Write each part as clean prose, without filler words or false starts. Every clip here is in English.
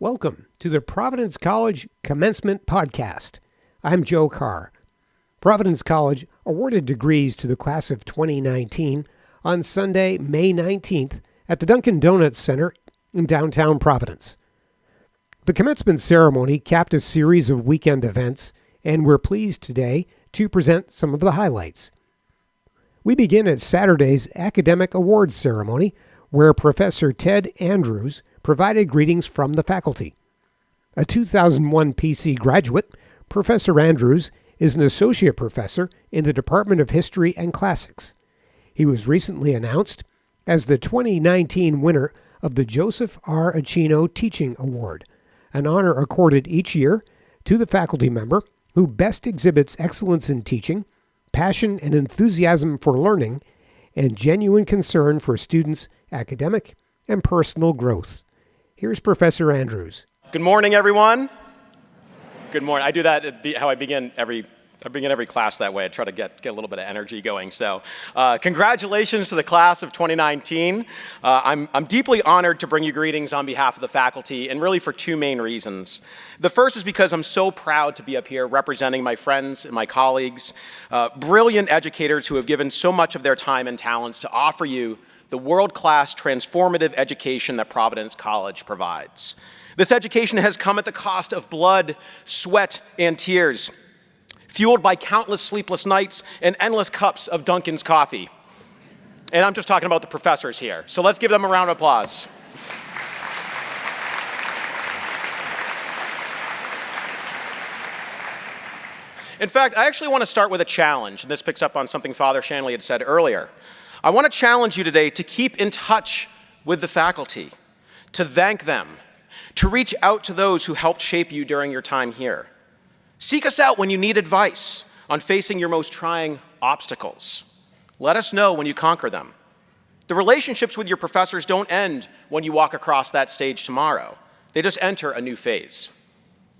Welcome to the Providence College Commencement Podcast. I'm Joe Carr. Providence College awarded degrees to the class of 2019 on Sunday, May 19th at the Dunkin' Donuts Center in downtown Providence. The commencement ceremony capped a series of weekend events, and we're pleased today to present some of the highlights. We begin at Saturday's Academic Awards Ceremony, where Professor Ted Andrews provided greetings from the faculty. A 2001 PC graduate, Professor Andrews is an associate professor in the Department of History and Classics. He was recently announced as the 2019 winner of the Joseph R. Acino Teaching Award, an honor accorded each year to the faculty member who best exhibits excellence in teaching, passion and enthusiasm for learning, and genuine concern for students' academic and personal growth. Here's Professor Andrews. Good morning, everyone. Good morning. I do that how I begin every class that way. I try to get a little bit of energy going. So congratulations to the class of 2019. I'm deeply honored to bring you greetings on behalf of the faculty, and really for two main reasons. The first is because I'm so proud to be up here representing my friends and my colleagues, brilliant educators who have given so much of their time and talents to offer you the world-class transformative education that Providence College provides. This education has come at the cost of blood, sweat, and tears, fueled by countless sleepless nights and endless cups of Dunkin's coffee. And I'm just talking about the professors here. So let's give them a round of applause. In fact, I actually want to start with a challenge, and this picks up on something Father Shanley had said earlier. I want to challenge you today to keep in touch with the faculty, to thank them, to reach out to those who helped shape you during your time here. Seek us out when you need advice on facing your most trying obstacles. Let us know when you conquer them. The relationships with your professors don't end when you walk across that stage tomorrow. They just enter a new phase.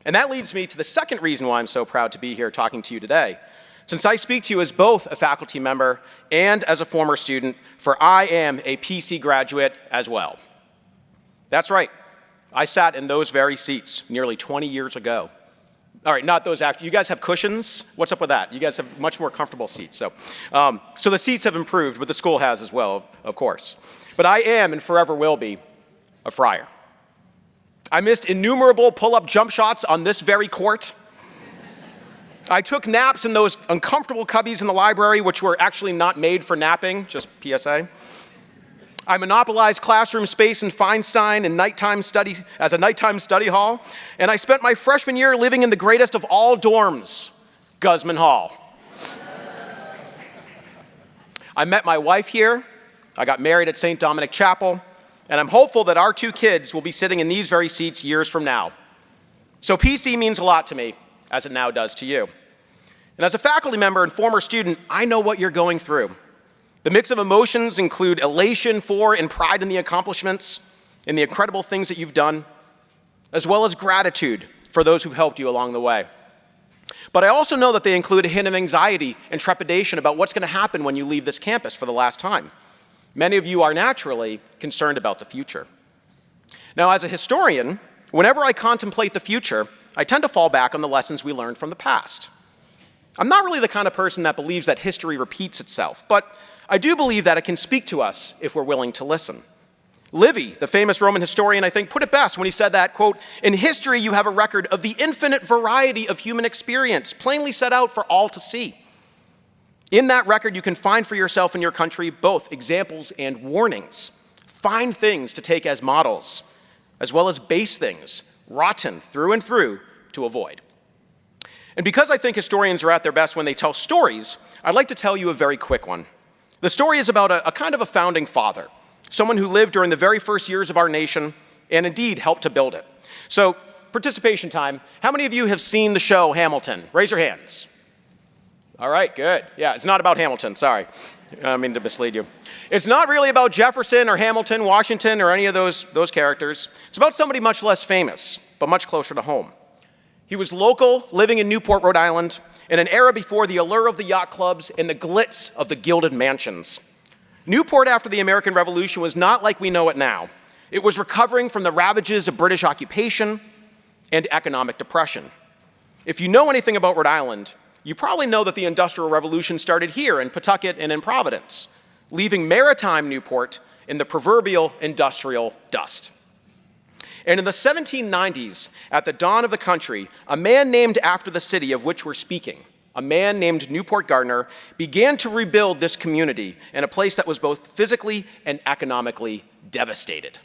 And that leads me to the second reason why I'm so proud to be here talking to you today. Since I speak to you as both a faculty member and as a former student, for I am a PC graduate as well. That's right. I sat in those very seats nearly 20 years ago. All right, not those actually. You guys have cushions? What's up with that? You guys have much more comfortable seats. So the seats have improved, but the school has as well, of course. But I am and forever will be a friar. I missed innumerable pull-up jump shots on this very court. I took naps in those uncomfortable cubbies in the library, which were actually not made for napping, just PSA. I monopolized classroom space in Feinstein and as a nighttime study hall, and I spent my freshman year living in the greatest of all dorms, Guzman Hall. I met my wife here, I got married at St. Dominic Chapel, and I'm hopeful that our two kids will be sitting in these very seats years from now. So PC means a lot to me, as it now does to you. And as a faculty member and former student, I know what you're going through. The mix of emotions include elation for and pride in the accomplishments and the incredible things that you've done, as well as gratitude for those who've helped you along the way. But I also know that they include a hint of anxiety and trepidation about what's going to happen when you leave this campus for the last time. Many of you are naturally concerned about the future. Now, as a historian, whenever I contemplate the future, I tend to fall back on the lessons we learned from the past. I'm not really the kind of person that believes that history repeats itself, but I do believe that it can speak to us if we're willing to listen. Livy, the famous Roman historian, I think, put it best when he said that, quote, "In history you have a record of the infinite variety of human experience, plainly set out for all to see. In that record you can find for yourself and your country both examples and warnings, fine things to take as models, as well as base things, rotten through and through, to avoid." And because I think historians are at their best when they tell stories, I'd like to tell you a very quick one. The story is about a kind of a founding father, someone who lived during the very first years of our nation and indeed helped to build it. So, participation time. How many of you have seen the show Hamilton? Raise your hands. All right, good. Yeah, it's not about Hamilton, sorry. I don't mean to mislead you. It's not really about Jefferson or Hamilton, Washington, or any of those characters. It's about somebody much less famous, but much closer to home. He was local, living in Newport, Rhode Island, in an era before the allure of the yacht clubs and the glitz of the gilded mansions. Newport after the American Revolution was not like we know it now. It was recovering from the ravages of British occupation and economic depression. If you know anything about Rhode Island, you probably know that the Industrial Revolution started here in Pawtucket and in Providence, leaving maritime Newport in the proverbial industrial dust. And in the 1790s, at the dawn of the country, a man named after the city of which we're speaking, a man named Newport Gardner, began to rebuild this community in a place that was both physically and economically devastated.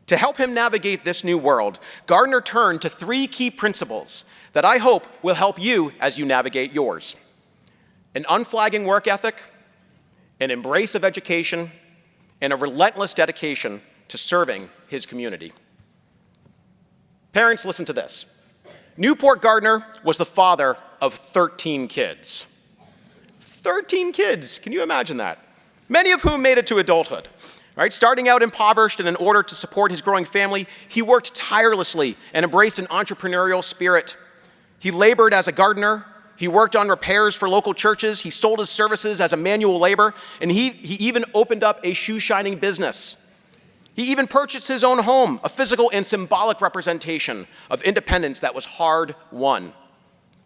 To help him navigate this new world, Gardner turned to three key principles that I hope will help you as you navigate yours: an unflagging work ethic, an embrace of education, and a relentless dedication to serving his community. Parents, listen to this. Newport Gardner was the father of 13 kids. 13 kids, can you imagine that? Many of whom made it to adulthood. Right? Starting out impoverished, and in order to support his growing family, he worked tirelessly and embraced an entrepreneurial spirit. He labored as a gardener, he worked on repairs for local churches, he sold his services as a manual labor, and he even opened up a shoe shining business. He even purchased his own home, a physical and symbolic representation of independence that was hard won.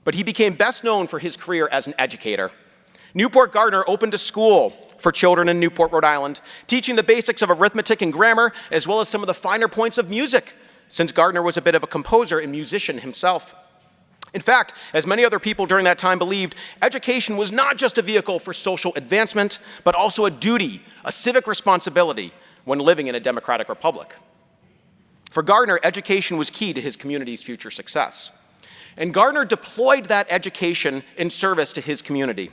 But he became best known for his career as an educator. Newport Gardner opened a school for children in Newport, Rhode Island, teaching the basics of arithmetic and grammar, as well as some of the finer points of music, since Gardner was a bit of a composer and musician himself. In fact, as many other people during that time believed, education was not just a vehicle for social advancement, but also a duty, a civic responsibility when living in a democratic republic. For Gardner, education was key to his community's future success. And Gardner deployed that education in service to his community.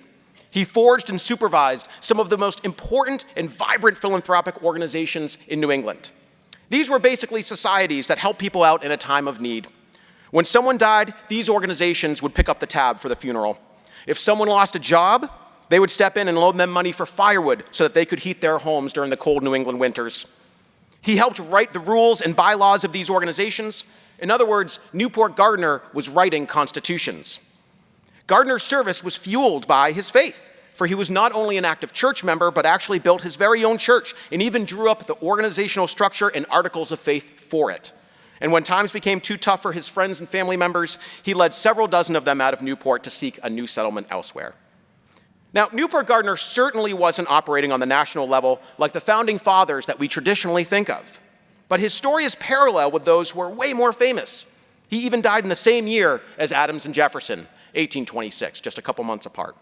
He forged and supervised some of the most important and vibrant philanthropic organizations in New England. These were basically societies that helped people out in a time of need. When someone died, these organizations would pick up the tab for the funeral. If someone lost a job, they would step in and loan them money for firewood so that they could heat their homes during the cold New England winters. He helped write the rules and bylaws of these organizations. In other words, Newport Gardner was writing constitutions. Gardner's service was fueled by his faith, for he was not only an active church member, but actually built his very own church and even drew up the organizational structure and articles of faith for it. And when times became too tough for his friends and family members, he led several dozen of them out of Newport to seek a new settlement elsewhere. Now, Newport Gardner certainly wasn't operating on the national level like the founding fathers that we traditionally think of. But his story is parallel with those who are way more famous. He even died in the same year as Adams and Jefferson, 1826, just a couple months apart.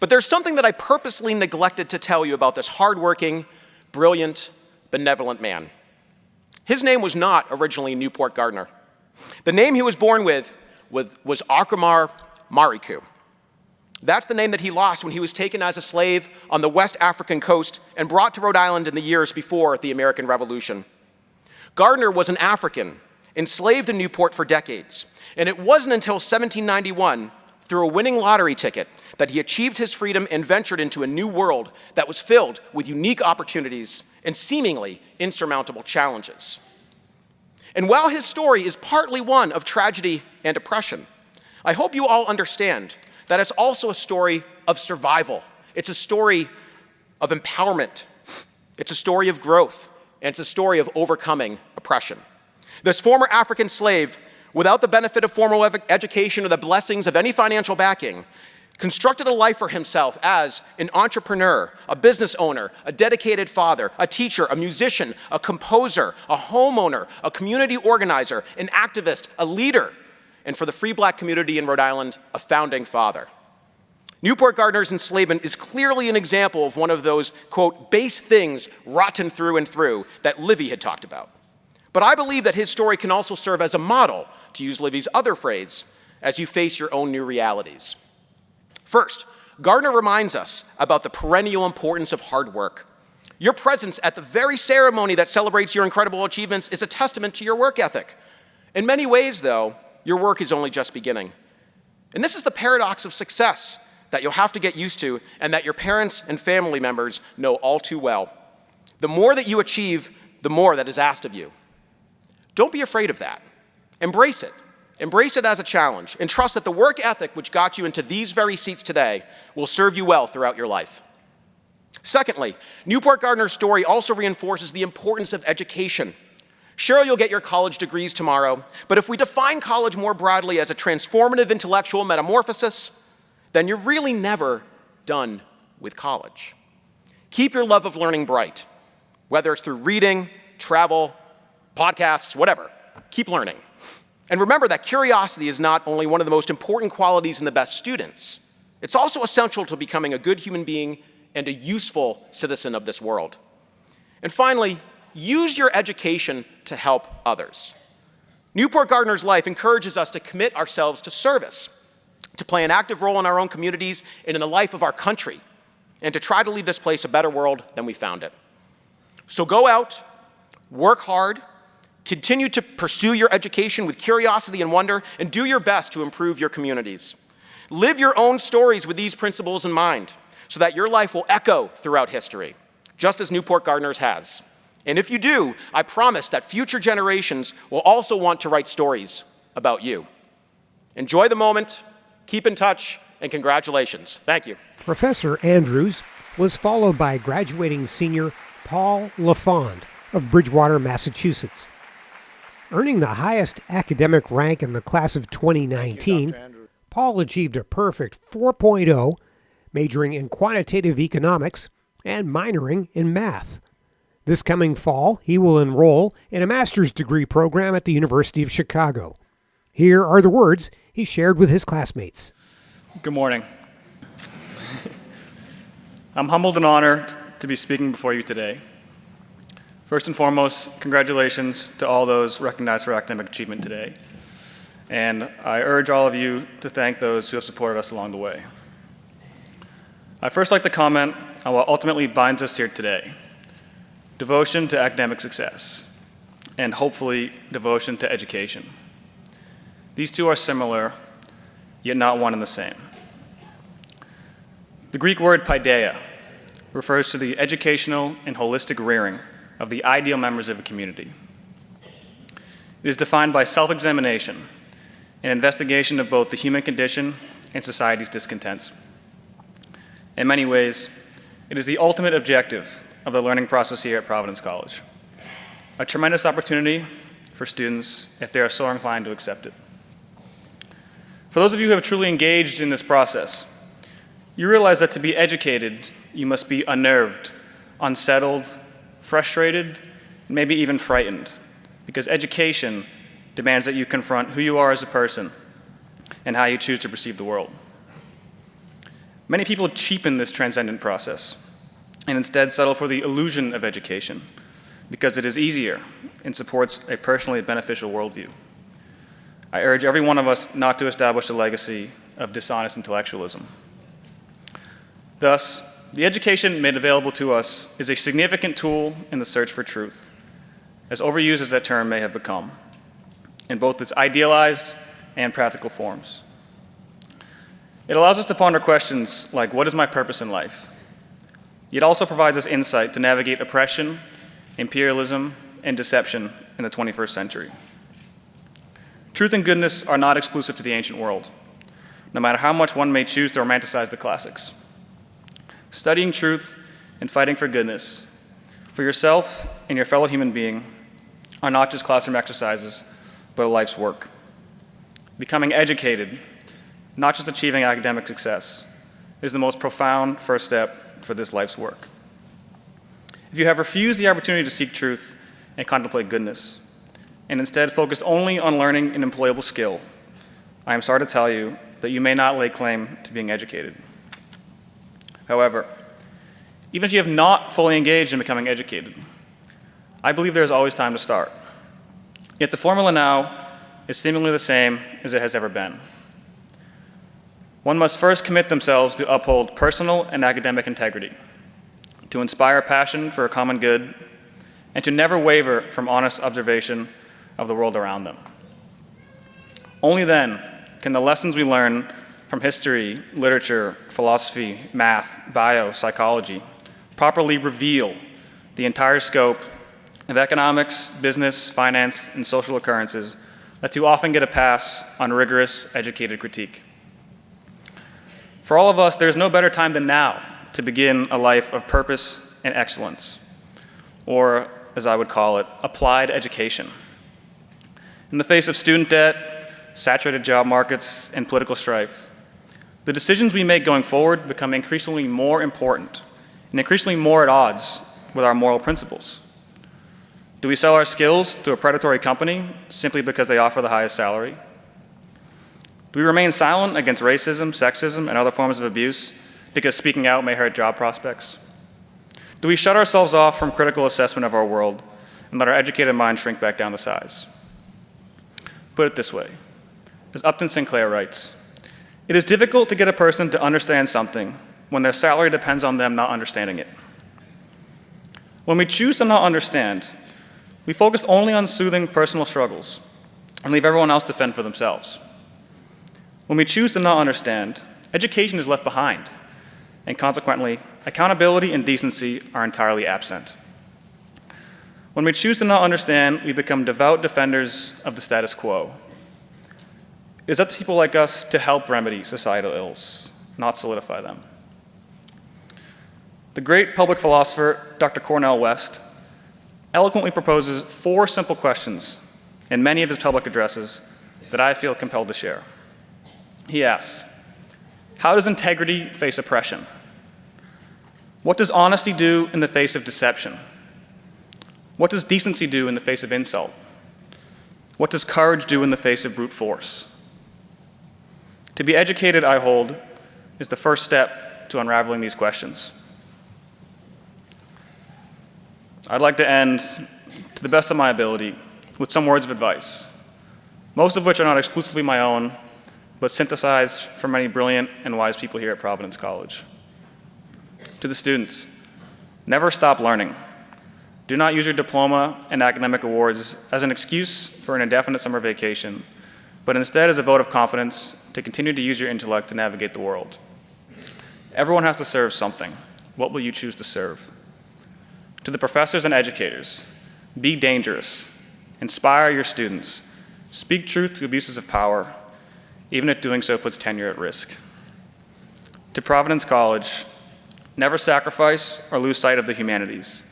But there's something that I purposely neglected to tell you about this hardworking, brilliant, benevolent man. His name was not originally Newport Gardner. The name he was born with was Akramar Mariku. That's the name that he lost when he was taken as a slave on the West African coast and brought to Rhode Island in the years before the American Revolution. Gardner was an African, enslaved in Newport for decades, and it wasn't until 1791, through a winning lottery ticket, that he achieved his freedom and ventured into a new world that was filled with unique opportunities and seemingly insurmountable challenges. And while his story is partly one of tragedy and oppression, I hope you all understand that it's also a story of survival. It's a story of empowerment. It's a story of growth, and it's a story of overcoming oppression. This former African slave, without the benefit of formal education or the blessings of any financial backing, constructed a life for himself as an entrepreneur, a business owner, a dedicated father, a teacher, a musician, a composer, a homeowner, a community organizer, an activist, a leader, and for the free black community in Rhode Island, a founding father. Newport Gardner's enslavement is clearly an example of one of those, quote, base things rotten through and through that Livy had talked about. But I believe that his story can also serve as a model, to use Livy's other phrase, as you face your own new realities. First, Gardner reminds us about the perennial importance of hard work. Your presence at the very ceremony that celebrates your incredible achievements is a testament to your work ethic. In many ways, though, your work is only just beginning. And this is the paradox of success that you'll have to get used to and that your parents and family members know all too well. The more that you achieve, the more that is asked of you. Don't be afraid of that. Embrace it. Embrace it as a challenge and trust that the work ethic which got you into these very seats today will serve you well throughout your life. Secondly, Newport Gardner's story also reinforces the importance of education. Sure, you'll get your college degrees tomorrow, but if we define college more broadly as a transformative intellectual metamorphosis, then you're really never done with college. Keep your love of learning bright, whether it's through reading, travel, podcasts, whatever. Keep learning. And remember that curiosity is not only one of the most important qualities in the best students, it's also essential to becoming a good human being and a useful citizen of this world. And finally, use your education to help others. Newport Gardner's life encourages us to commit ourselves to service, to play an active role in our own communities and in the life of our country, and to try to leave this place a better world than we found it. So go out, work hard, continue to pursue your education with curiosity and wonder, and do your best to improve your communities. Live your own stories with these principles in mind, so that your life will echo throughout history, just as Newport Gardner's has. And if you do, I promise that future generations will also want to write stories about you. Enjoy the moment, keep in touch, and congratulations. Thank you. Professor Andrews was followed by graduating senior Paul Lavond of Bridgewater, Massachusetts. Earning the highest academic rank in the class of 2019, Paul achieved a perfect 4.0, majoring in quantitative economics and minoring in math. This coming fall, he will enroll in a master's degree program at the University of Chicago. Here are the words he shared with his classmates. Good morning. I'm humbled and honored to be speaking before you today. First and foremost, congratulations to all those recognized for academic achievement today. And I urge all of you to thank those who have supported us along the way. I'd first like to comment on what ultimately binds us here today: devotion to academic success, and hopefully devotion to education. These two are similar, yet not one and the same. The Greek word paideia refers to the educational and holistic rearing of the ideal members of a community. It is defined by self-examination and investigation of both the human condition and society's discontents. In many ways, it is the ultimate objective of the learning process here at Providence College. A tremendous opportunity for students if they are so inclined to accept it. For those of you who have truly engaged in this process, you realize that to be educated, you must be unnerved, unsettled, frustrated, and maybe even frightened, because education demands that you confront who you are as a person and how you choose to perceive the world. Many people cheapen this transcendent process and instead settle for the illusion of education because it is easier and supports a personally beneficial worldview. I urge every one of us not to establish a legacy of dishonest intellectualism. Thus, the education made available to us is a significant tool in the search for truth, as overused as that term may have become, in both its idealized and practical forms. It allows us to ponder questions like, what is my purpose in life? It also provides us insight to navigate oppression, imperialism, and deception in the 21st century. Truth and goodness are not exclusive to the ancient world, no matter how much one may choose to romanticize the classics. Studying truth and fighting for goodness, for yourself and your fellow human being, are not just classroom exercises, but a life's work. Becoming educated, not just achieving academic success, is the most profound first step for this life's work. If you have refused the opportunity to seek truth and contemplate goodness, and instead focused only on learning an employable skill, I am sorry to tell you that you may not lay claim to being educated. However, even if you have not fully engaged in becoming educated, I believe there is always time to start. Yet the formula now is seemingly the same as it has ever been. One must first commit themselves to uphold personal and academic integrity, to inspire passion for a common good, and to never waver from honest observation of the world around them. Only then can the lessons we learn from history, literature, philosophy, math, bio, psychology properly reveal the entire scope of economics, business, finance, and social occurrences that too often get a pass on rigorous, educated critique. For all of us, there is no better time than now to to begin a life of purpose and excellence, or, as I would call it, applied education. In the face of student debt, saturated job markets, and political strife, the decisions we make going forward become increasingly more important and increasingly more at odds with our moral principles. Do we sell our skills to a predatory company simply because they offer the highest salary? Do we remain silent against racism, sexism, and other forms of abuse because speaking out may hurt job prospects? Do we shut ourselves off from critical assessment of our world and let our educated minds shrink back down to size? Put it this way, as Upton Sinclair writes, "It is difficult to get a person to understand something when their salary depends on them not understanding it." When we choose to not understand, we focus only on soothing personal struggles and leave everyone else to fend for themselves. When we choose to not understand, education is left behind, and consequently, accountability and decency are entirely absent. When we choose to not understand, we become devout defenders of the status quo. It is up to people like us to help remedy societal ills, not solidify them. The great public philosopher, Dr. Cornel West, eloquently proposes 4 simple questions in many of his public addresses that I feel compelled to share. He asks, how does integrity face oppression? What does honesty do in the face of deception? What does decency do in the face of insult? What does courage do in the face of brute force? To be educated, I hold, is the first step to unraveling these questions. I'd like to end, to the best of my ability, with some words of advice, most of which are not exclusively my own, but synthesized from many brilliant and wise people here at Providence College. To the students, never stop learning. Do not use your diploma and academic awards as an excuse for an indefinite summer vacation, but instead as a vote of confidence to continue to use your intellect to navigate the world. Everyone has to serve something. What will you choose to serve? To the professors and educators, be dangerous. Inspire your students. Speak truth to abuses of power, even if doing so puts tenure at risk. To Providence College, never sacrifice or lose sight of the humanities,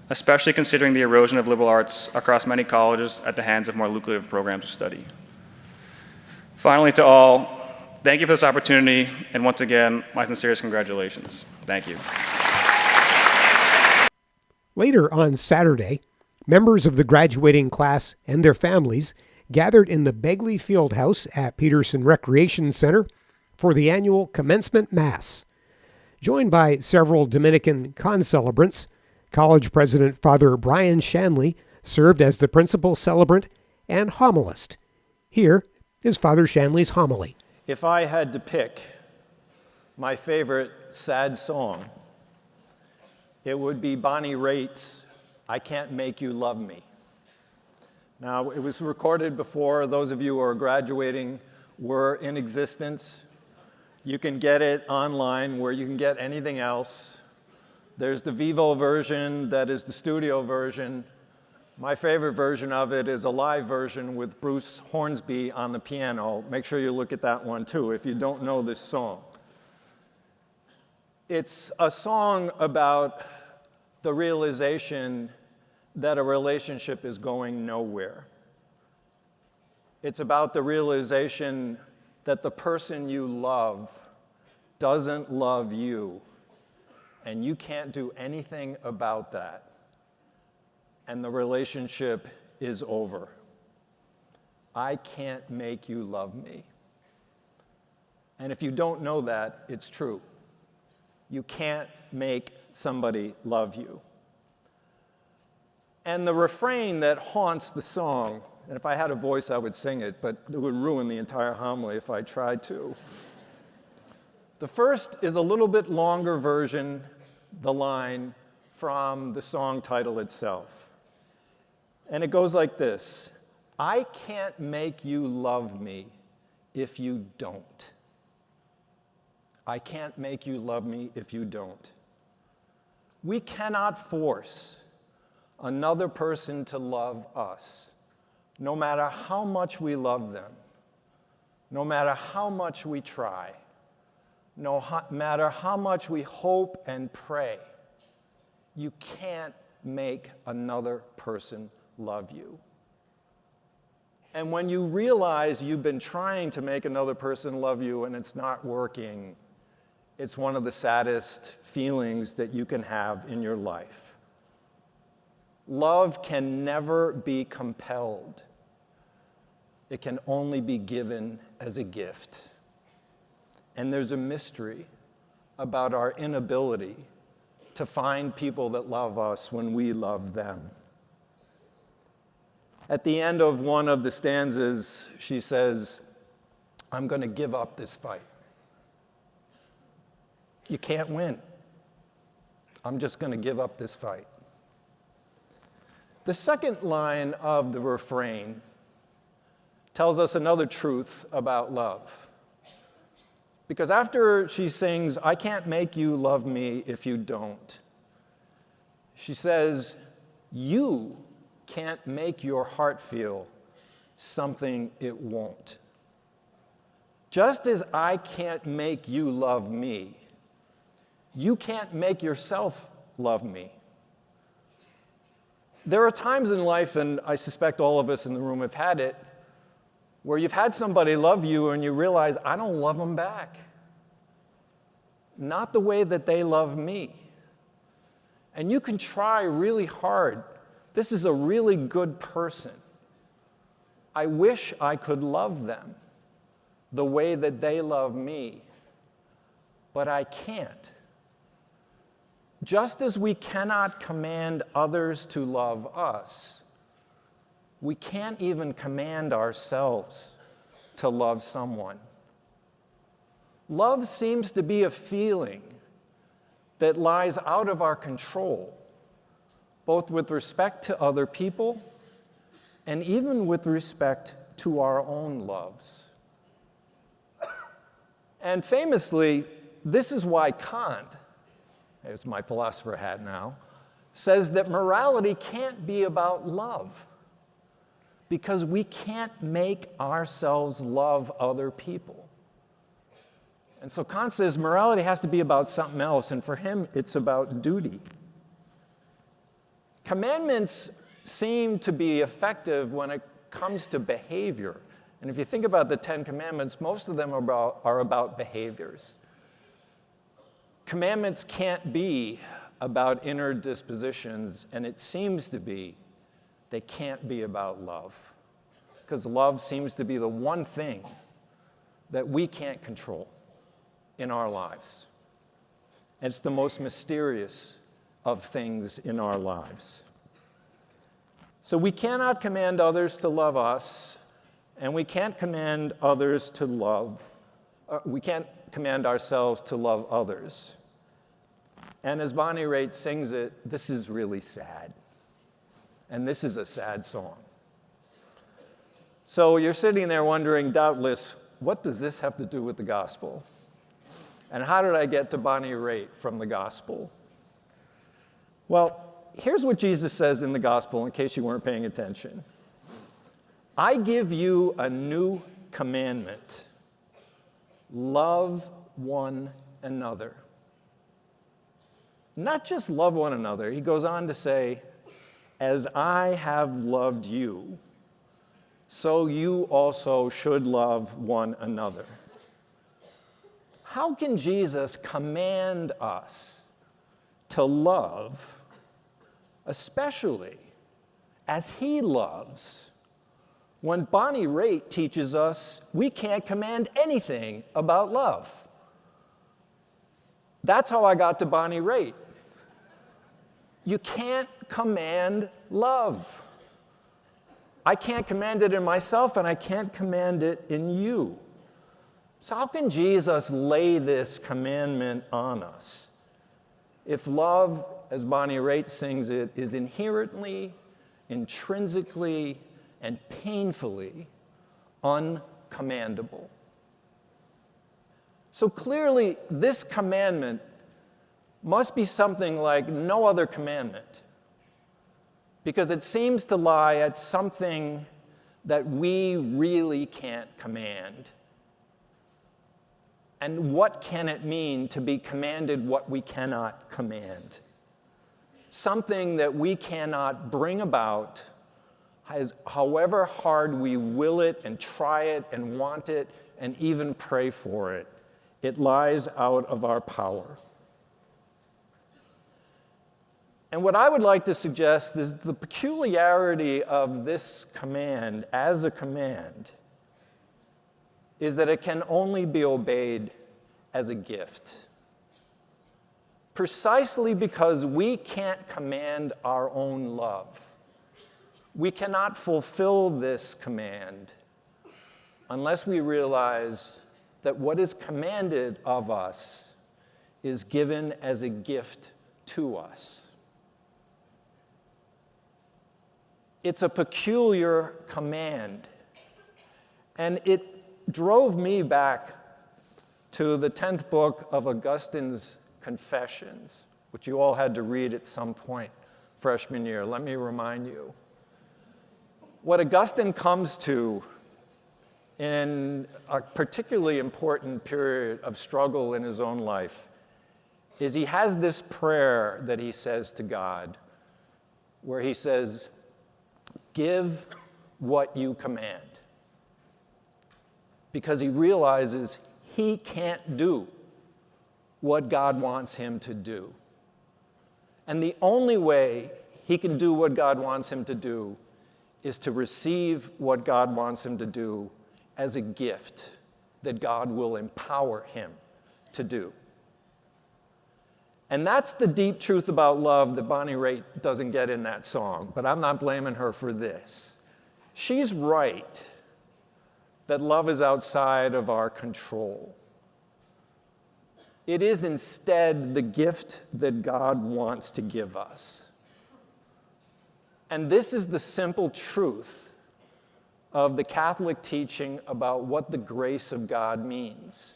especially considering the erosion of liberal arts across many colleges at the hands of more lucrative programs of study. Finally, to all, thank you for this opportunity, and once again, my sincerest congratulations. Thank you. Later on Saturday, members of the graduating class and their families gathered in the Begley Fieldhouse at Peterson Recreation Center for the annual Commencement Mass. Joined by several Dominican concelebrants, College President Father Brian Shanley served as the principal celebrant and homilist. Here is Father Shanley's homily. If I had to pick my favorite sad song, it would be Bonnie Raitt's I Can't Make You Love Me. Now, it was recorded before those of you who are graduating were in existence. You can get it online where you can get anything else. There's the Vivo version, that is the studio version. My favorite version of it is a live version with Bruce Hornsby on the piano. Make sure you look at that one too if you don't know this song. It's a song about the realization that a relationship is going nowhere. It's about the realization that the person you love doesn't love you, and you can't do anything about that, and the relationship is over. I can't make you love me. And if you don't know that, it's true. You can't make somebody love you. And the refrain that haunts the song, and if I had a voice, I would sing it, but it would ruin the entire homily if I tried to. The first is a little bit longer version, the line from the song title itself. And it goes like this: I can't make you love me if you don't. I can't make you love me if you don't. We cannot force another person to love us, no matter how much we love them, no matter how much we try. no matter how much we hope and pray, you can't make another person love you. And when you realize you've been trying to make another person love you and it's not working, it's one of the saddest feelings that you can have in your life. Love can never be compelled. It can only be given as a gift. And there's a mystery about our inability to find people that love us when we love them. At the end of one of the stanzas, she says, "I'm going to give up this fight. You can't win. I'm just going to give up this fight." The second line of the refrain tells us another truth about love. Because after she sings, "I can't make you love me if you don't," she says, "You can't make your heart feel something it won't. Just as I can't make you love me, you can't make yourself love me." There are times in life, and I suspect all of us in the room have had it, where you've had somebody love you and you realize, I don't love them back. Not the way that they love me. And you can try really hard. This is a really good person. I wish I could love them the way that they love me, but I can't. Just as we cannot command others to love us, we can't even command ourselves to love someone. Love seems to be a feeling that lies out of our control, both with respect to other people and even with respect to our own loves. And famously, this is why Kant, there's my philosopher hat now, says that morality can't be about love, because we can't make ourselves love other people. And so Kant says morality has to be about something else, and for him, it's about duty. Commandments seem to be effective when it comes to behavior. And if you think about the 10 Commandments, most of them are about behaviors. Commandments can't be about inner dispositions, and it seems to be they can't be about love, because love seems to be the one thing that we can't control in our lives. It's the most mysterious of things in our lives. So we cannot command others to love us, and we can't command others to love, we can't command ourselves to love others. And as Bonnie Raitt sings it, this is really sad. And this is a sad song. So you're sitting there wondering, doubtless, what does this have to do with the gospel? And how did I get to Bonnie Raitt from the gospel? Well, here's what Jesus says in the gospel, in case you weren't paying attention. "I give you a new commandment. Love one another." Not just love one another. He goes on to say, "As I have loved you, so you also should love one another." How can Jesus command us to love, especially as he loves, when Bonnie Raitt teaches us we can't command anything about love? That's how I got to Bonnie Raitt. You can't command love. I can't command it in myself, and I can't command it in you. So how can Jesus lay this commandment on us if love, as Bonnie Raitt sings it, is inherently, intrinsically, and painfully uncommandable? So clearly, this commandment must be something like no other commandment, because it seems to lie at something that we really can't command. And what can it mean to be commanded what we cannot command? Something that we cannot bring about, however hard we will it and try it and want it and even pray for it. It lies out of our power. And what I would like to suggest is the peculiarity of this command as a command is that it can only be obeyed as a gift. Precisely because we can't command our own love. We cannot fulfill this command unless we realize that what is commanded of us is given as a gift to us. It's a peculiar command, and it drove me back to the 10th book of Augustine's Confessions, which you all had to read at some point freshman year. Let me remind you. What Augustine comes to in a particularly important period of struggle in his own life is he has this prayer that he says to God, where he says, "Give what you command." Because he realizes he can't do what God wants him to do. And the only way he can do what God wants him to do is to receive what God wants him to do as a gift that God will empower him to do. And that's the deep truth about love that Bonnie Raitt doesn't get in that song, but I'm not blaming her for this. She's right that love is outside of our control. It is instead the gift that God wants to give us. And this is the simple truth of the Catholic teaching about what the grace of God means.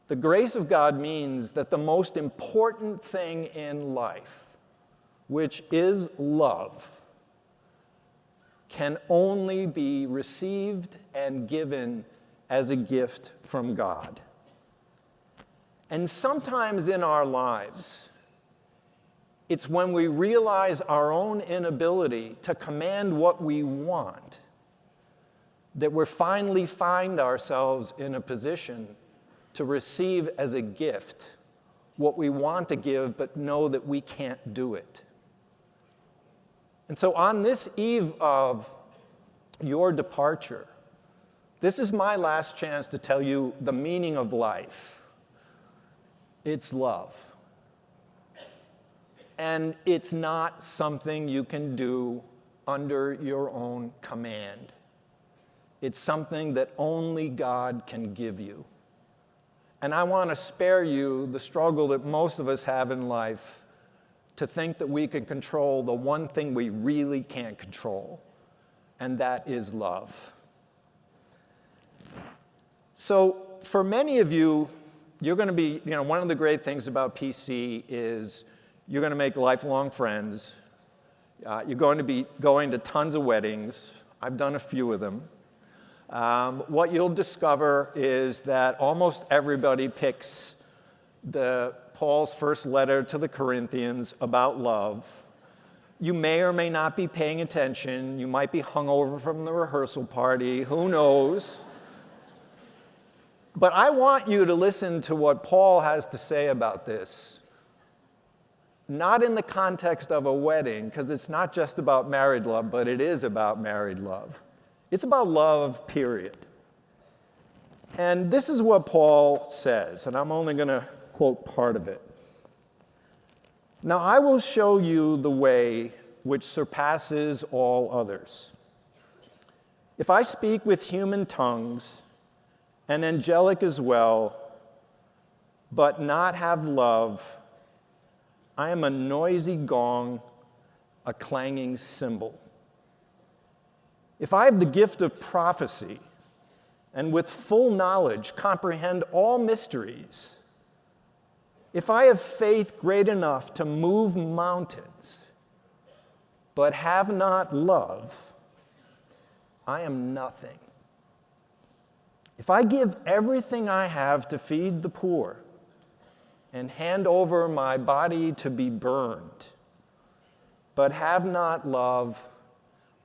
The grace of God means that the most important thing in life, which is love, can only be received and given as a gift from God. And sometimes in our lives, it's when we realize our own inability to command what we want that we finally find ourselves in a position to receive as a gift what we want to give but know that we can't do it. And so on this eve of your departure, this is my last chance to tell you the meaning of life. It's love. And it's not something you can do under your own command. It's something that only God can give you. And I want to spare you the struggle that most of us have in life to think that we can control the one thing we really can't control, and that is love. So for many of you, you're going to be, one of the great things about PC is you're going to make lifelong friends. You're going to be going to tons of weddings. I've done a few of them. What you'll discover is that almost everybody picks Paul's first letter to the Corinthians about love. You may or may not be paying attention. You might be hungover from the rehearsal party. Who knows? But I want you to listen to what Paul has to say about this. Not in the context of a wedding, because it's not just about married love, but it is about married love. It's about love, period. And this is what Paul says, and I'm only going to quote part of it. "Now I will show you the way which surpasses all others. If I speak with human tongues, and angelic as well, but not have love, I am a noisy gong, a clanging cymbal. If I have the gift of prophecy, and with full knowledge comprehend all mysteries, if I have faith great enough to move mountains, but have not love, I am nothing. If I give everything I have to feed the poor and hand over my body to be burned, but have not love,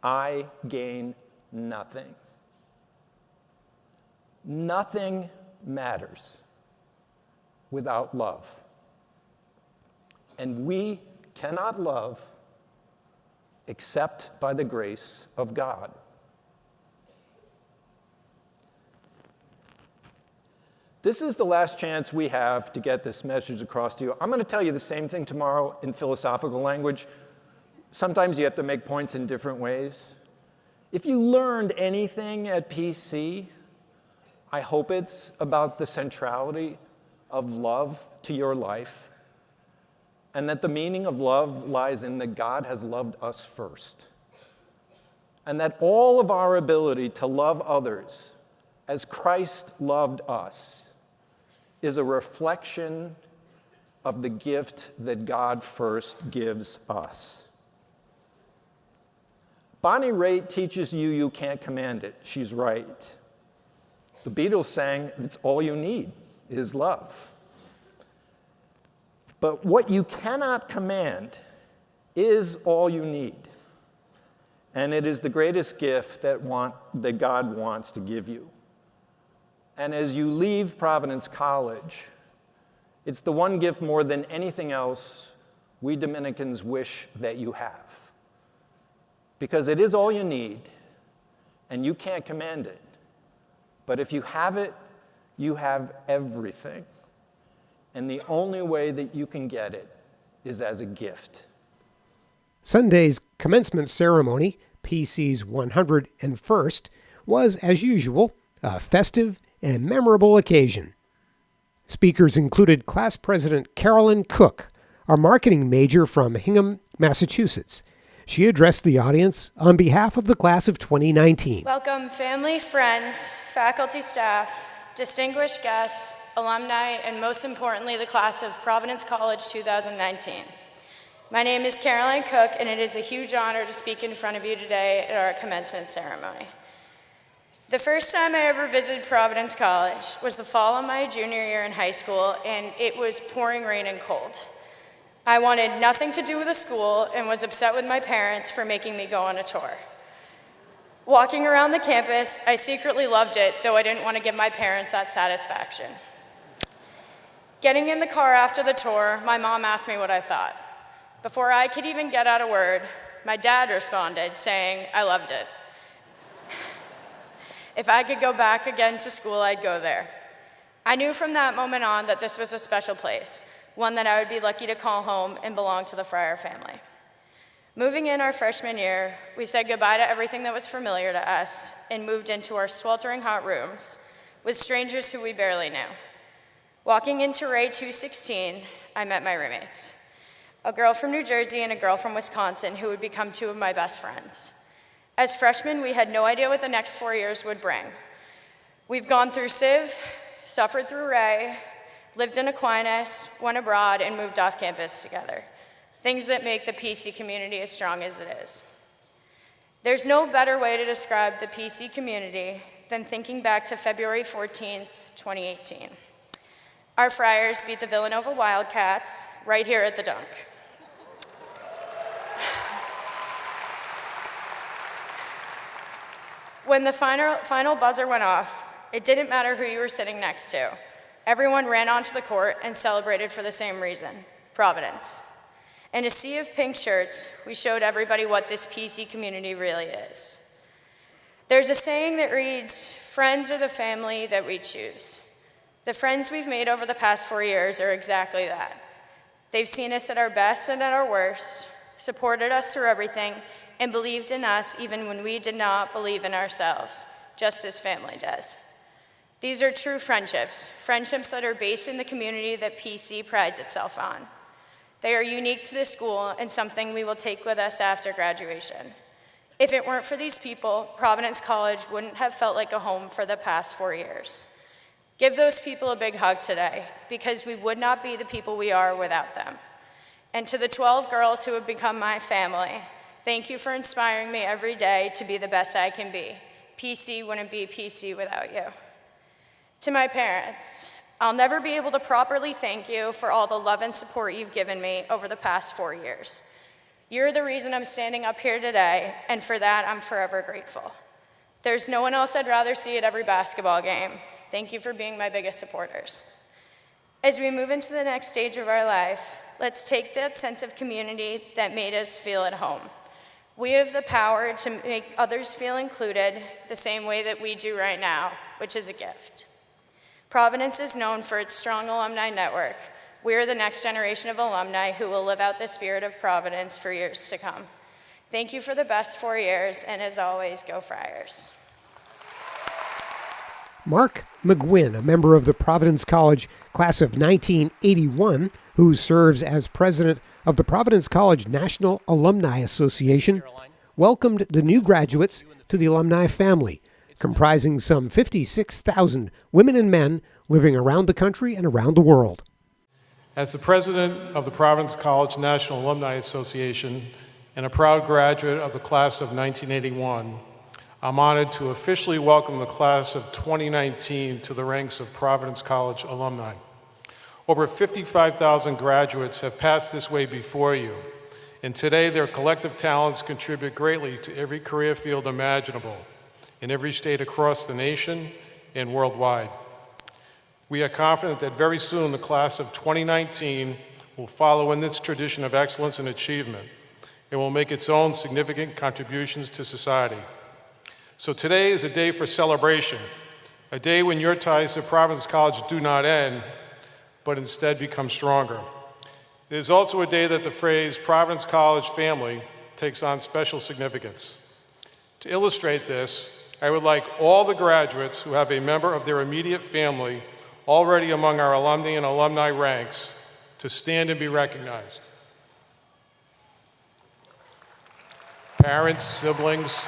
I gain nothing. Nothing matters without love. And we cannot love except by the grace of God. This is the last chance we have to get this message across to you. I'm going to tell you the same thing tomorrow in philosophical language. Sometimes you have to make points in different ways. If you learned anything at PC, I hope it's about the centrality of love to your life, and that the meaning of love lies in that God has loved us first, and that all of our ability to love others as Christ loved us is a reflection of the gift that God first gives us. Bonnie Raitt teaches you you can't command it. She's right. The Beatles sang, "It's all you need is love." But what you cannot command is all you need. And it is the greatest gift that God wants to give you. And as you leave Providence College, it's the one gift more than anything else we Dominicans wish that you have. Because it is all you need, and you can't command it. But if you have it, you have everything. And the only way that you can get it is as a gift. Sunday's commencement ceremony, PC's 101st, was, as usual, a festive and memorable occasion. Speakers included Class President Carolyn Cooke, a marketing major from Hingham, Massachusetts. She addressed the audience on behalf of the class of 2019. Welcome, family, friends, faculty, staff, distinguished guests, alumni, and most importantly, the class of Providence College 2019. My name is Caroline Cooke, and it is a huge honor to speak in front of you today at our commencement ceremony. The first time I ever visited Providence College was the fall of my junior year in high school, and it was pouring rain and cold. I wanted nothing to do with the school and was upset with my parents for making me go on a tour. Walking around the campus, I secretly loved it, though I didn't want to give my parents that satisfaction. Getting in the car after the tour, my mom asked me what I thought. Before I could even get out a word, my dad responded, saying, "I loved it. If I could go back again to school, I'd go there." I knew from that moment on that this was a special place, one that I would be lucky to call home and belong to the Fryer family. Moving in our freshman year, we said goodbye to everything that was familiar to us and moved into our sweltering hot rooms with strangers who we barely knew. Walking into Ray 216, I met my roommates, a girl from New Jersey and a girl from Wisconsin who would become two of my best friends. As freshmen, we had no idea what the next 4 years would bring. We've gone through Civ, suffered through Ray, lived in Aquinas, went abroad, and moved off campus together. Things that make the PC community as strong as it is. There's no better way to describe the PC community than thinking back to February 14th, 2018. Our Friars beat the Villanova Wildcats right here at the Dunk. When the final buzzer went off, it didn't matter who you were sitting next to. Everyone ran onto the court and celebrated for the same reason, Providence. In a sea of pink shirts, we showed everybody what this PC community really is. There's a saying that reads, "Friends are the family that we choose." The friends we've made over the past 4 years are exactly that. They've seen us at our best and at our worst, supported us through everything, and believed in us even when we did not believe in ourselves, just as family does. These are true friendships, friendships that are based in the community that PC prides itself on. They are unique to this school and something we will take with us after graduation. If it weren't for these people, Providence College wouldn't have felt like a home for the past 4 years. Give those people a big hug today, because we would not be the people we are without them. And to the 12 girls who have become my family, thank you for inspiring me every day to be the best I can be. PC wouldn't be PC without you. To my parents, I'll never be able to properly thank you for all the love and support you've given me over the past 4 years. You're the reason I'm standing up here today, and for that, I'm forever grateful. There's no one else I'd rather see at every basketball game. Thank you for being my biggest supporters. As we move into the next stage of our life, let's take that sense of community that made us feel at home. We have the power to make others feel included the same way that we do right now, which is a gift. Providence is known for its strong alumni network. We are the next generation of alumni who will live out the spirit of Providence for years to come. Thank you for the best 4 years, and as always, go Friars. Mark Mcguinn, a member of the Providence College class of 1981, who serves as president of the Providence College National Alumni Association, welcomed the new graduates to the alumni family, comprising some 56,000 women and men living around the country and around the world. As the president of the Providence College National Alumni Association and a proud graduate of the class of 1981, I'm honored to officially welcome the class of 2019 to the ranks of Providence College alumni. Over 55,000 graduates have passed this way before you, and today their collective talents contribute greatly to every career field imaginable in every state across the nation and worldwide. We are confident that very soon the class of 2019 will follow in this tradition of excellence and achievement and will make its own significant contributions to society. So today is a day for celebration, a day when your ties to Providence College do not end, but instead become stronger. It is also a day that the phrase Providence College family takes on special significance. To illustrate this, I would like all the graduates who have a member of their immediate family already among our alumni and alumni ranks to stand and be recognized. Parents, siblings,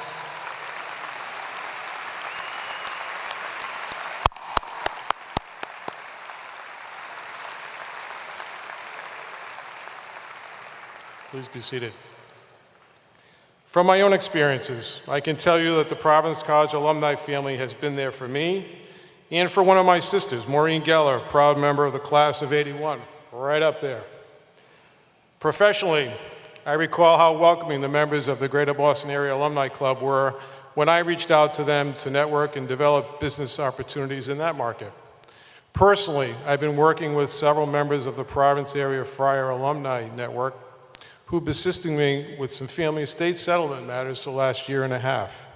please be seated. From my own experiences, I can tell you that the Providence College alumni family has been there for me and for one of my sisters, Maureen Geller, proud member of the class of 81, right up there. Professionally, I recall how welcoming the members of the Greater Boston Area Alumni Club were when I reached out to them to network and develop business opportunities in that market. Personally, I've been working with several members of the Providence Area Friar Alumni Network who've been assisting me with some family estate settlement matters the last year and a half.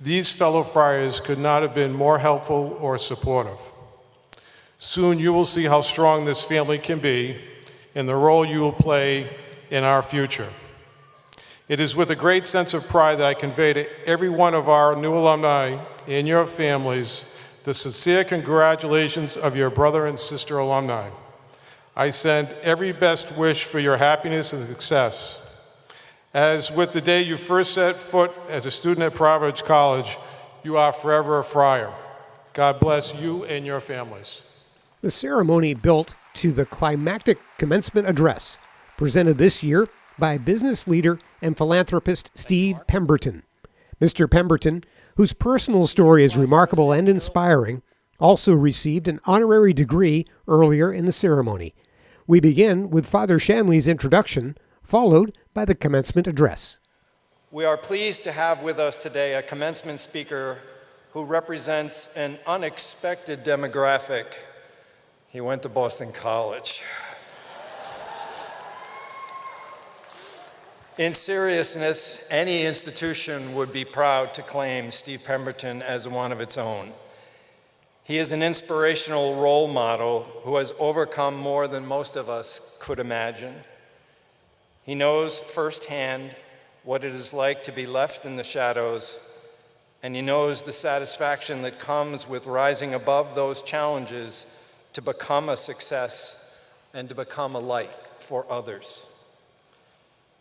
These fellow friars could not have been more helpful or supportive. Soon you will see how strong this family can be and the role you will play in our future. It is with a great sense of pride that I convey to every one of our new alumni and your families the sincere congratulations of your brother and sister alumni. I send every best wish for your happiness and success. As with the day you first set foot as a student at Providence College, you are forever a friar. God bless you and your families. The ceremony built to the climactic commencement address, presented this year by business leader and philanthropist Steve Pemberton. Mr. Pemberton, whose personal story is remarkable and inspiring, also received an honorary degree earlier in the ceremony. We begin with Father Shanley's introduction, followed by the commencement address. We are pleased to have with us today a commencement speaker who represents an unexpected demographic. He went to Boston College. In seriousness, any institution would be proud to claim Steve Pemberton as one of its own. He is an inspirational role model who has overcome more than most of us could imagine. He knows firsthand what it is like to be left in the shadows, and he knows the satisfaction that comes with rising above those challenges to become a success and to become a light for others.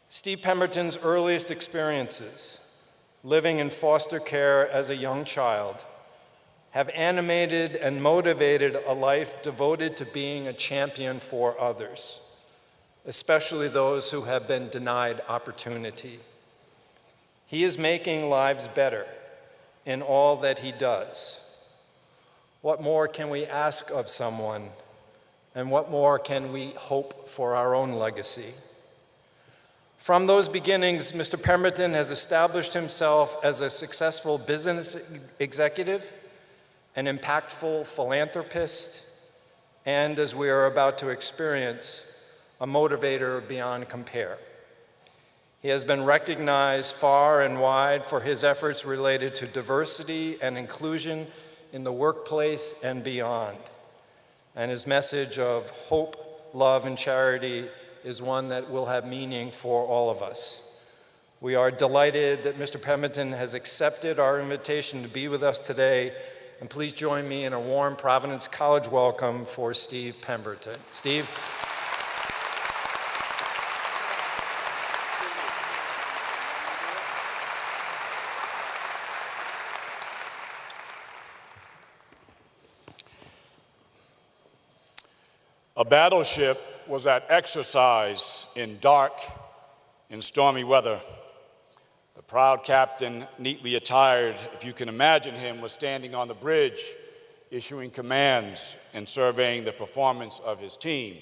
Steve Pemberton's earliest experiences, living in foster care as a young child, have animated and motivated a life devoted to being a champion for others, especially those who have been denied opportunity. He is making lives better in all that he does. What more can we ask of someone? And what more can we hope for our own legacy? From those beginnings, Mr. Pemberton has established himself as a successful business executive, an impactful philanthropist, and, as we are about to experience, a motivator beyond compare. He has been recognized far and wide for his efforts related to diversity and inclusion in the workplace and beyond. And his message of hope, love, and charity is one that will have meaning for all of us. We are delighted that Mr. Pemberton has accepted our invitation to be with us today, and please join me in a warm Providence College welcome for Steve Pemberton. Steve. A battleship was at exercise in dark and stormy weather. The proud captain, neatly attired, if you can imagine him, was standing on the bridge, issuing commands and surveying the performance of his team.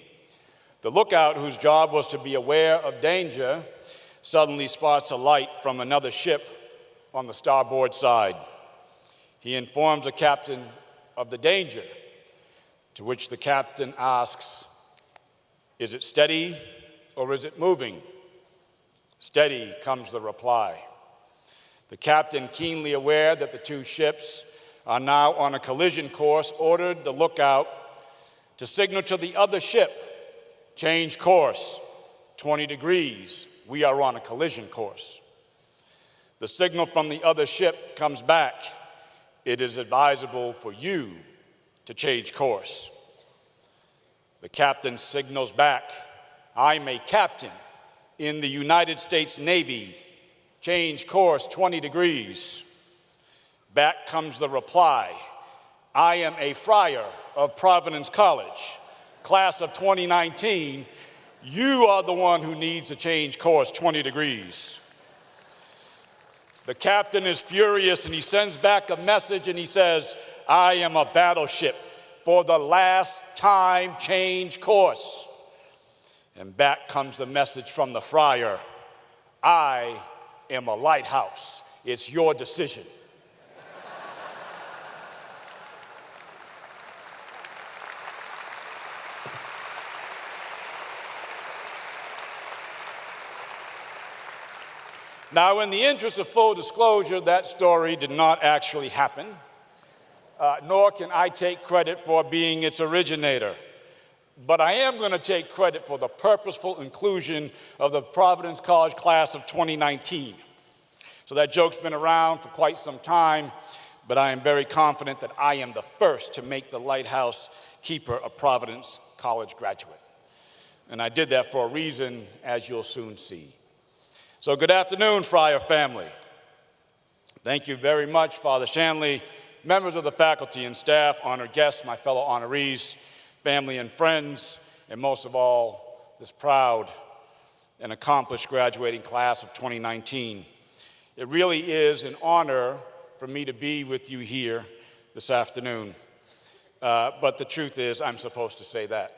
The lookout, whose job was to be aware of danger, suddenly spots a light from another ship on the starboard side. He informs the captain of the danger, to which the captain asks, "Is it steady or is it moving?" "Steady," comes the reply. The captain, keenly aware that the two ships are now on a collision course, ordered the lookout to signal to the other ship, "Change course, 20 degrees, we are on a collision course." The signal from the other ship comes back, "It is advisable for you to change course." The captain signals back, "I'm a captain in the United States Navy. Change course 20 degrees. Back comes the reply, "I am a friar of Providence College, class of 2019. You are the one who needs to change course 20 degrees. The captain is furious and he sends back a message and he says, "I am a battleship. For the last time, change course." And back comes the message from the friar, "I am a lighthouse. It's your decision." Now, in the interest of full disclosure, that story did not actually happen, nor can I take credit for being its originator. But I am going to take credit for the purposeful inclusion of the Providence College class of 2019. So that joke's been around for quite some time, but I am very confident that I am the first to make the lighthouse keeper a Providence College graduate. And I did that for a reason, as you'll soon see. So good afternoon, Friar family. Thank you very much, Father Shanley, members of the faculty and staff, honored guests, my fellow honorees, family and friends, and most of all, this proud and accomplished graduating class of 2019. It really is an honor for me to be with you here this afternoon. But the truth is, I'm supposed to say that.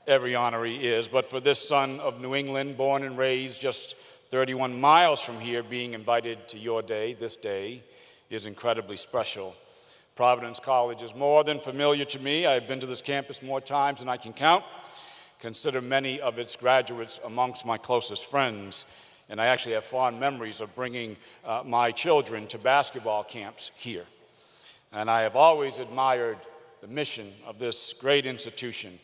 Every honoree is, but for this son of New England, born and raised just 31 miles from here, being invited to your day, this day, is incredibly special. Providence College is more than familiar to me. I've been to this campus more times than I can count. Consider many of its graduates amongst my closest friends, and I actually have fond memories of bringing my children to basketball camps here. And I have always admired the mission of this great institution.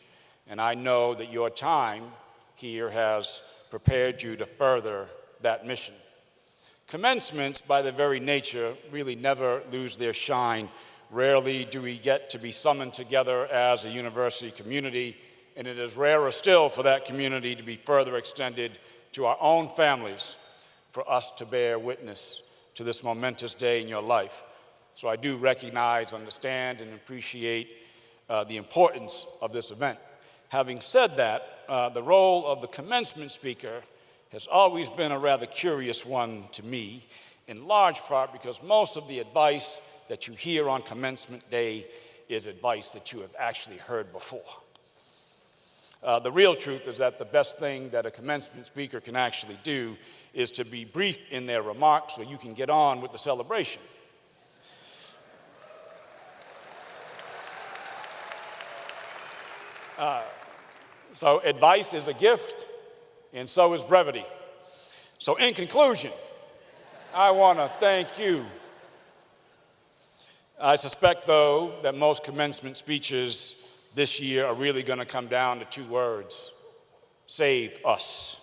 And I know that your time here has prepared you to further that mission. Commencements, by their very nature, really never lose their shine. Rarely do we get to be summoned together as a university community, and it is rarer still for that community to be further extended to our own families for us to bear witness to this momentous day in your life. So I do recognize, understand, and appreciate the importance of this event. Having said that, the role of the commencement speaker has always been a rather curious one to me, in large part because most of the advice that you hear on commencement day is advice that you have actually heard before. The real truth is that the best thing that a commencement speaker can actually do is to be brief in their remarks so you can get on with the celebration. So advice is a gift, and so is brevity. So in conclusion, I want to thank you. I suspect, though, that most commencement speeches this year are really going to come down to two words: save us.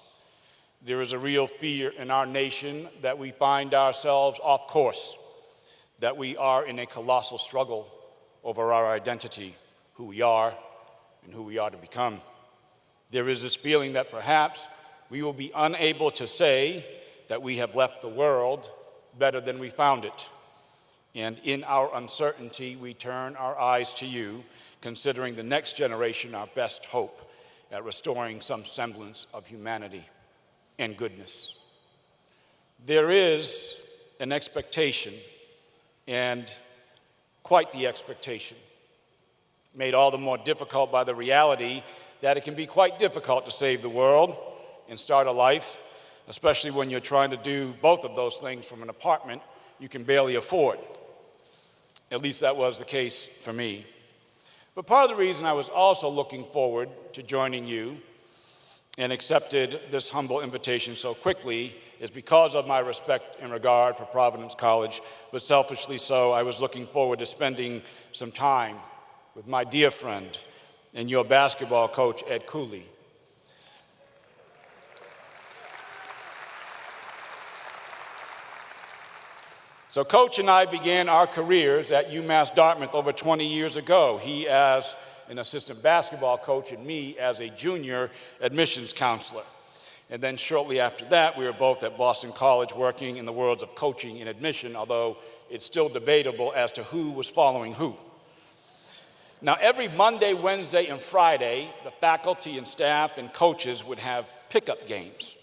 There is a real fear in our nation that we find ourselves off course, that we are in a colossal struggle over our identity, who we are and who we are to become. There is this feeling that perhaps we will be unable to say that we have left the world better than we found it. And in our uncertainty, we turn our eyes to you, considering the next generation our best hope at restoring some semblance of humanity and goodness. There is an expectation, and quite the expectation, made all the more difficult by the reality that it can be quite difficult to save the world and start a life, especially when you're trying to do both of those things from an apartment you can barely afford. At least that was the case for me. But part of the reason I was also looking forward to joining you and accepted this humble invitation so quickly is because of my respect and regard for Providence College, but selfishly so, I was looking forward to spending some time with my dear friend and your basketball coach, Ed Cooley. So Coach and I began our careers at UMass Dartmouth over 20 years ago. He as an assistant basketball coach and me as a junior admissions counselor. And then shortly after that, we were both at Boston College working in the worlds of coaching and admission, although it's still debatable as to who was following who. Now, every Monday, Wednesday, and Friday, the faculty and staff and coaches would have pickup games.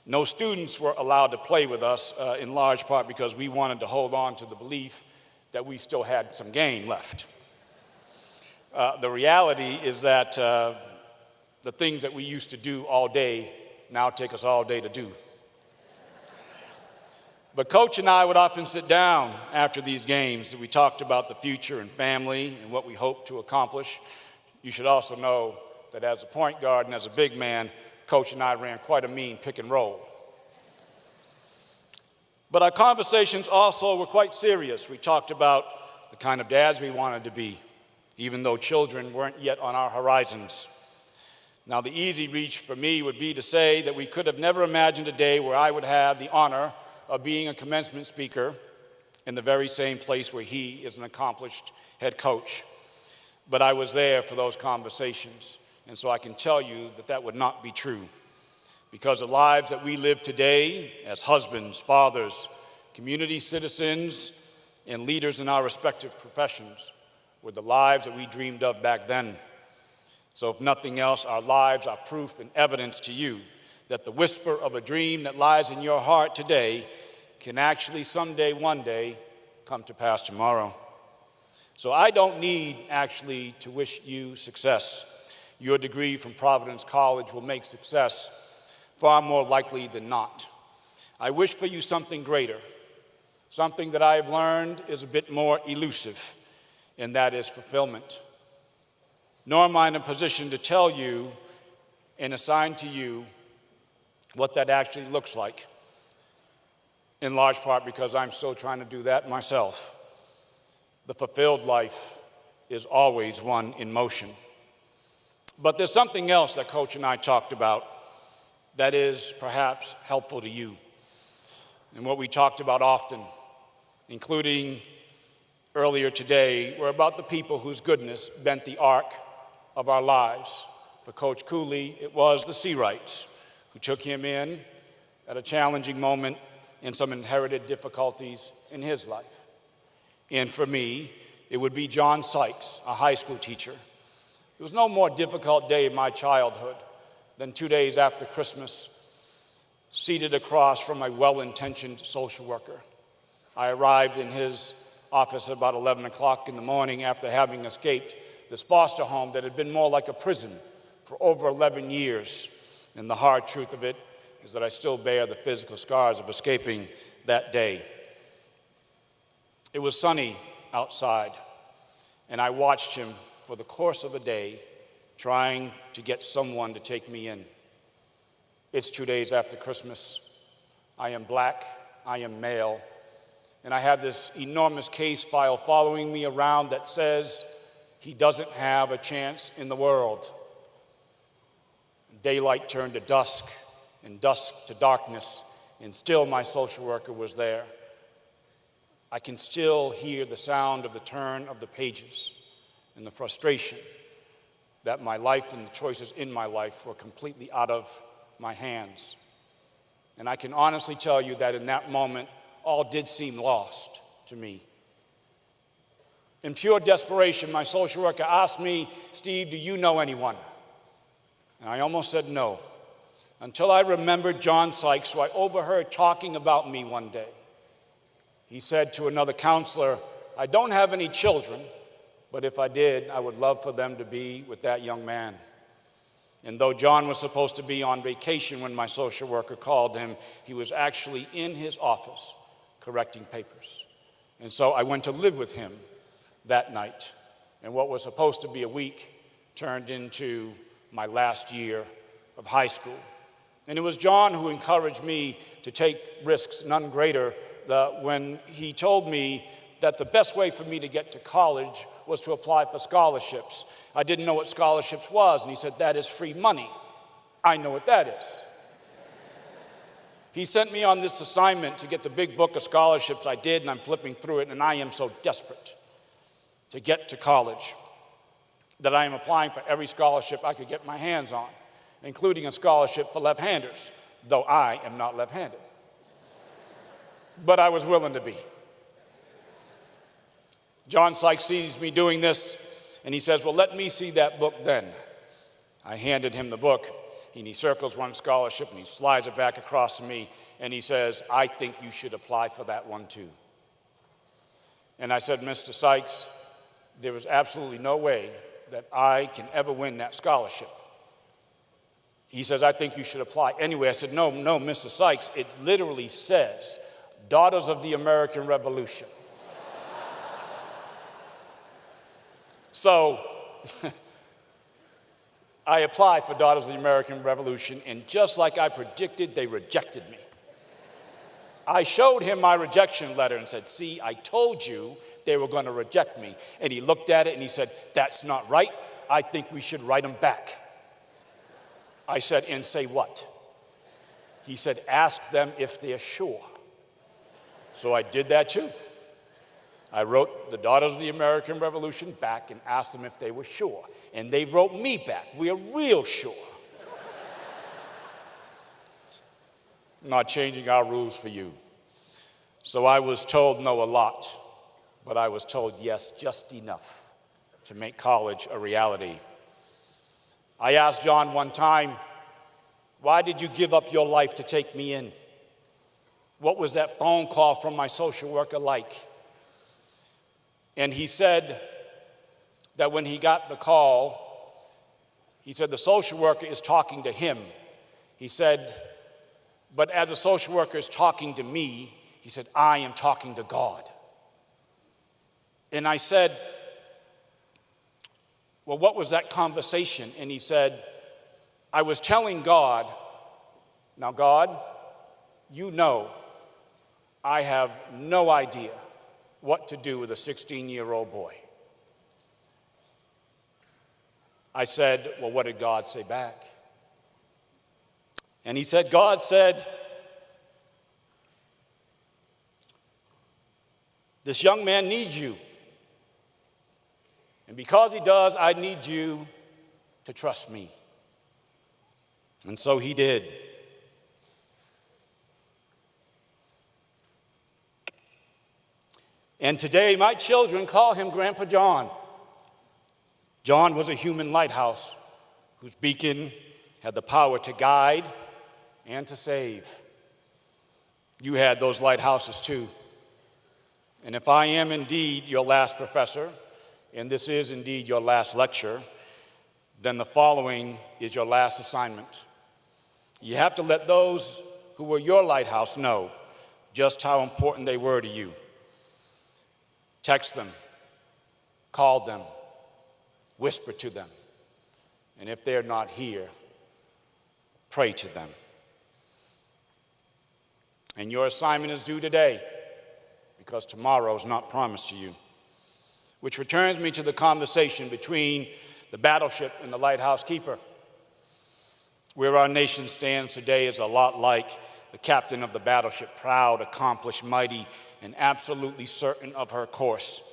No students were allowed to play with us, in large part because we wanted to hold on to the belief that we still had some game left. The reality is that the things that we used to do all day now take us all day to do. But Coach and I would often sit down after these games and we talked about the future and family and what we hoped to accomplish. You should also know that as a point guard and as a big man, Coach and I ran quite a mean pick and roll. But our conversations also were quite serious. We talked about the kind of dads we wanted to be, even though children weren't yet on our horizons. Now, the easy reach for me would be to say that we could have never imagined a day where I would have the honor of being a commencement speaker in the very same place where he is an accomplished head coach. But I was there for those conversations, and so I can tell you that that would not be true. Because the lives that we live today as husbands, fathers, community citizens, and leaders in our respective professions were the lives that we dreamed of back then. So if nothing else, our lives are proof and evidence to you that the whisper of a dream that lies in your heart today can actually someday, one day, come to pass tomorrow. So I don't need actually to wish you success. Your degree from Providence College will make success far more likely than not. I wish for you something greater, something that I have learned is a bit more elusive, and that is fulfillment. Nor am I in a position to tell you and assign to you what that actually looks like, in large part because I'm still trying to do that myself. The fulfilled life is always one in motion. But there's something else that Coach and I talked about that is perhaps helpful to you, and what we talked about often, including earlier today, were about the people whose goodness bent the arc of our lives. For Coach Cooley, it was the Seawrights, who took him in at a challenging moment and some inherited difficulties in his life. And for me, it would be John Sykes, a high school teacher. There was no more difficult day in my childhood than 2 days after Christmas, seated across from a well-intentioned social worker. I arrived in his office at about 11 o'clock in the morning after having escaped this foster home that had been more like a prison for over 11 years. And the hard truth of it is that I still bear the physical scars of escaping that day. It was sunny outside, and I watched him for the course of a day trying to get someone to take me in. It's 2 days after Christmas. I am black, I am male, and I have this enormous case file following me around that says he doesn't have a chance in the world. Daylight turned to dusk, and dusk to darkness, and still my social worker was there. I can still hear the sound of the turn of the pages and the frustration that my life and the choices in my life were completely out of my hands. And I can honestly tell you that in that moment, all did seem lost to me. In pure desperation, my social worker asked me, "Steve, do you know anyone?" And I almost said no, until I remembered John Sykes, who I overheard talking about me one day. He said to another counselor, "I don't have any children, but if I did, I would love for them to be with that young man." And though John was supposed to be on vacation when my social worker called him, he was actually in his office correcting papers. And so I went to live with him that night. And what was supposed to be a week turned into my last year of high school. And it was John who encouraged me to take risks, none greater, when he told me that the best way for me to get to college was to apply for scholarships. I didn't know what scholarships was, and he said, "That is free money." I know what that is. He sent me on this assignment to get the big book of scholarships. I did, and I'm flipping through it, and I am so desperate to get to college that I am applying for every scholarship I could get my hands on, including a scholarship for left-handers, though I am not left-handed. But I was willing to be. John Sykes sees me doing this, and he says, "Well, let me see that book then." I handed him the book, and he circles one scholarship, and he slides it back across to me, and he says, "I think you should apply for that one too." And I said, "Mr. Sykes, there is absolutely no way that I can ever win that scholarship." He says, "I think you should apply anyway." I said, no, Mr. Sykes, it literally says, Daughters of the American Revolution. So I applied for Daughters of the American Revolution, and just like I predicted, they rejected me. I showed him my rejection letter and said, "See, I told you they were going to reject me." And he looked at it and he said, "That's not right. I think we should write them back." I said, "And say what?" He said, "Ask them if they're sure." So I did that too. I wrote the Daughters of the American Revolution back and asked them if they were sure. And they wrote me back, "We're real sure." I'm not changing our rules for you. So I was told no a lot, but I was told yes just enough to make college a reality. I asked John one time, "Why did you give up your life to take me in? What was that phone call from my social worker like?" And he said that when he got the call, he said the social worker is talking to him. He said, but as a social worker is talking to me, he said, I am talking to God. And I said, well, what was that conversation? And he said, I was telling God, now God, you know, I have no idea what to do with a 16-year-old boy. I said, well, what did God say back? And he said, God said, this young man needs you. And because he does, I need you to trust me. And so he did. And today, my children call him Grandpa John. John was a human lighthouse whose beacon had the power to guide and to save. You had those lighthouses too. And if I am indeed your last professor, and this is indeed your last lecture, then the following is your last assignment. You have to let those who were your lighthouse know just how important they were to you. Text them, call them, whisper to them, and if they're not here, pray to them. And your assignment is due today, because tomorrow is not promised to you. Which returns me to the conversation between the battleship and the lighthouse keeper. Where our nation stands today is a lot like the captain of the battleship, proud, accomplished, mighty, and absolutely certain of her course.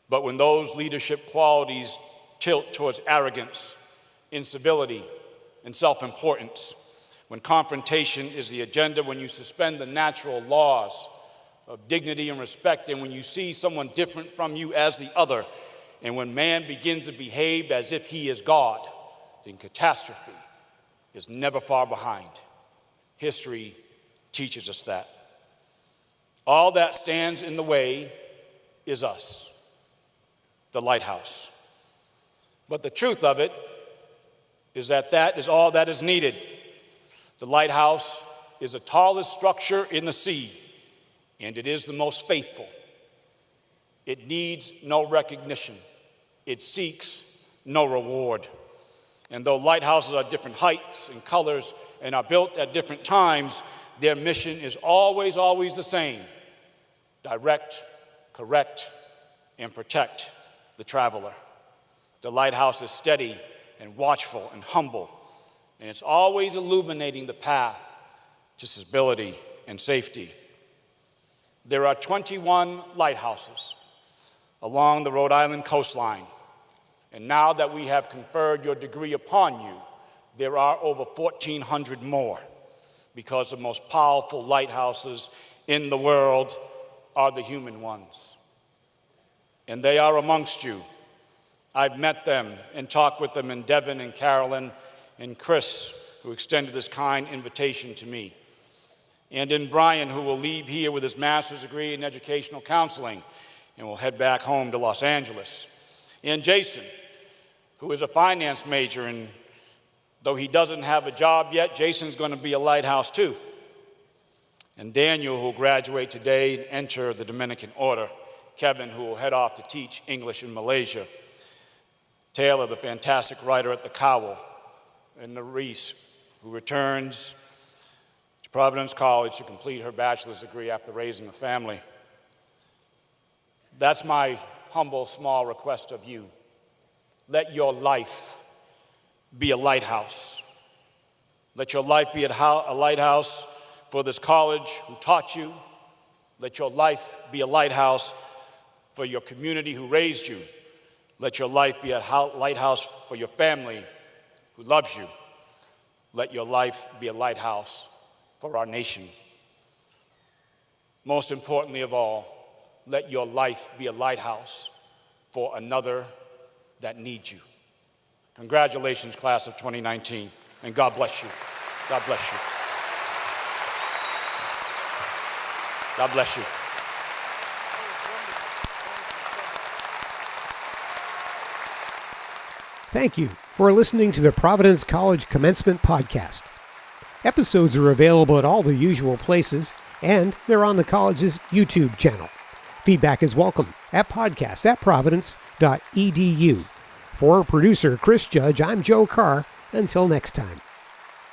But when those leadership qualities tilt towards arrogance, incivility, and self-importance, when confrontation is the agenda, when you suspend the natural laws of dignity and respect, and when you see someone different from you as the other, and when man begins to behave as if he is God, then catastrophe is never far behind. History teaches us that. All that stands in the way is us, the lighthouse. But the truth of it is that that is all that is needed. The lighthouse is the tallest structure in the sea, and it is the most faithful. It needs no recognition. It seeks no reward. And though lighthouses are different heights and colors and are built at different times, their mission is always the same: direct, correct, and protect the traveler. The lighthouse is steady and watchful and humble, and it's always illuminating the path to stability and safety. There are 21 lighthouses along the Rhode Island coastline, and now that we have conferred your degree upon you, there are over 1,400 more, because the most powerful lighthouses in the world are the human ones. And they are amongst you. I've met them and talked with them, and Devin and Carolyn and Chris, who extended this kind invitation to me. And in Brian, who will leave here with his master's degree in educational counseling and will head back home to Los Angeles. And Jason, who is a finance major, and though he doesn't have a job yet, Jason's going to be a lighthouse too. And Daniel, who will graduate today and enter the Dominican order. Kevin, who will head off to teach English in Malaysia. Taylor, the fantastic writer at the Cowl. And Nerese, who returns to Providence College to complete her bachelor's degree after raising a family. That's my humble, small request of you. Let your life be a lighthouse. Let your life be a lighthouse for this college who taught you. Let your life be a lighthouse for your community who raised you. Let your life be a lighthouse for your family who loves you. Let your life be a lighthouse for our nation. Most importantly of all, let your life be a lighthouse for another that needs you. Congratulations, class of 2019, and God bless you. God bless you. God bless you. Thank you for listening to the Providence College Commencement Podcast. Episodes are available at all the usual places, and they're on the college's YouTube channel. Feedback is welcome at podcast@providence.edu. For producer Chris Judge, I'm Joe Carr. Until next time.